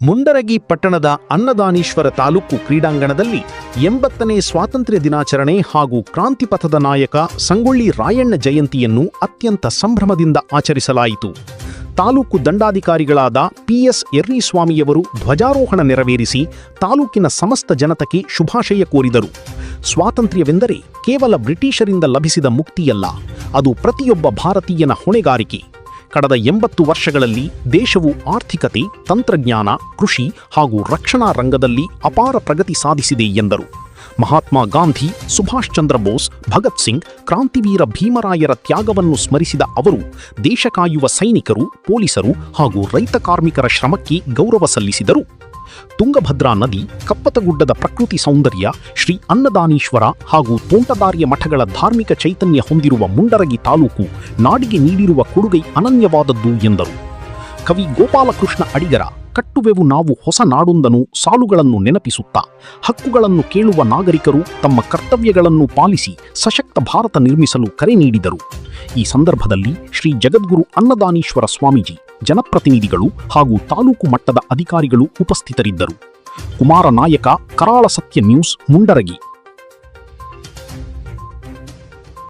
ಮುಂಡರಗಿ ಪಟ್ಟಣದ ಅನ್ನದಾನೀಶ್ವರ ತಾಲೂಕು ಕ್ರೀಡಾಂಗಣದಲ್ಲಿ 80ನೇ ಸ್ವಾತಂತ್ರ್ಯ ದಿನಾಚರಣೆ ಹಾಗೂ ಕ್ರಾಂತಿಪಥದ ನಾಯಕ ಸಂಗೊಳ್ಳಿ ರಾಯಣ್ಣ ಜಯಂತಿಯನ್ನು ಅತ್ಯಂತ ಸಂಭ್ರಮದಿಂದ ಆಚರಿಸಲಾಯಿತು. ತಾಲೂಕು ದಂಡಾಧಿಕಾರಿಗಳಾದ ಪಿಎಸ್ ಯರ್ರೀಸ್ವಾಮಿಯವರು ಧ್ವಜಾರೋಹಣ ನೆರವೇರಿಸಿ ತಾಲೂಕಿನ ಸಮಸ್ತ ಜನತೆಗೆ ಶುಭಾಶಯ ಕೋರಿದರು. ಸ್ವಾತಂತ್ರ್ಯವೆಂದರೆ ಕೇವಲ ಬ್ರಿಟಿಷರಿಂದ ಲಭಿಸಿದ ಮುಕ್ತಿಯಲ್ಲ, ಅದು ಪ್ರತಿಯೊಬ್ಬ ಭಾರತೀಯನ ಹೊಣೆಗಾರಿಕೆ. ಕಳೆದ 80 ವರ್ಷಗಳಲ್ಲಿ ದೇಶವು ಆರ್ಥಿಕತೆ, ತಂತ್ರಜ್ಞಾನ, ಕೃಷಿ ಹಾಗೂ ರಕ್ಷಣಾ ರಂಗದಲ್ಲಿ ಅಪಾರ ಪ್ರಗತಿ ಸಾಧಿಸಿದೆ ಎಂದರು. ಮಹಾತ್ಮ ಗಾಂಧಿ, ಸುಭಾಷ್ ಚಂದ್ರ ಬೋಸ್, ಭಗತ್ ಸಿಂಗ್, ಕ್ರಾಂತಿವೀರ ಭೀಮರಾಯರ ತ್ಯಾಗವನ್ನು ಸ್ಮರಿಸಿದ ಅವರು ದೇಶ ಕಾಯುವ ಸೈನಿಕರು, ಪೊಲೀಸರು ಹಾಗೂ ರೈತ ಕಾರ್ಮಿಕರ ಶ್ರಮಕ್ಕೆ ಗೌರವ ಸಲ್ಲಿಸಿದರು. ತುಂಗಭದ್ರಾ ನದಿ, ಕಪ್ಪತಗುಡ್ಡದ ಪ್ರಕೃತಿ ಸೌಂದರ್ಯ, ಶ್ರೀ ಅನ್ನದಾನೀಶ್ವರ ಹಾಗೂ ತೋಂಟದಾರ್ಯ ಮಠಗಳ ಧಾರ್ಮಿಕ ಚೈತನ್ಯ ಹೊಂದಿರುವ ಮುಂಡರಗಿ ತಾಲೂಕು ನಾಡಿಗೆ ನೀಡಿರುವ ಕೊಡುಗೆ ಅನನ್ಯವಾದದ್ದು ಎಂದರು. ಕವಿ ಗೋಪಾಲಕೃಷ್ಣ ಅಡಿಗರ ಕಟ್ಟುವೆವು ನಾವು ಹೊಸ ನಾಡೊಂದನ್ನು ಸಾಲುಗಳನ್ನು ನೆನಪಿಸುತ್ತಾ ಹಕ್ಕುಗಳನ್ನು ಕೇಳುವ ನಾಗರಿಕರು ತಮ್ಮ ಕರ್ತವ್ಯಗಳನ್ನು ಪಾಲಿಸಿ ಸಶಕ್ತ ಭಾರತ ನಿರ್ಮಿಸಲು ಕರೆ ನೀಡಿದರು. ಈ ಸಂದರ್ಭದಲ್ಲಿ ಶ್ರೀ ಜಗದ್ಗುರು ಅನ್ನದಾನೀಶ್ವರ ಸ್ವಾಮೀಜಿ, ಜನಪ್ರತಿನಿಧಿಗಳು ಹಾಗೂ ತಾಲೂಕು ಮಟ್ಟದ ಅಧಿಕಾರಿಗಳು ಉಪಸ್ಥಿತರಿದ್ದರು. ಕುಮಾರ ನಾಯಕ, ಕರಾಳ ಸತ್ಯ ನ್ಯೂಸ್, ಮುಂಡರಗಿ.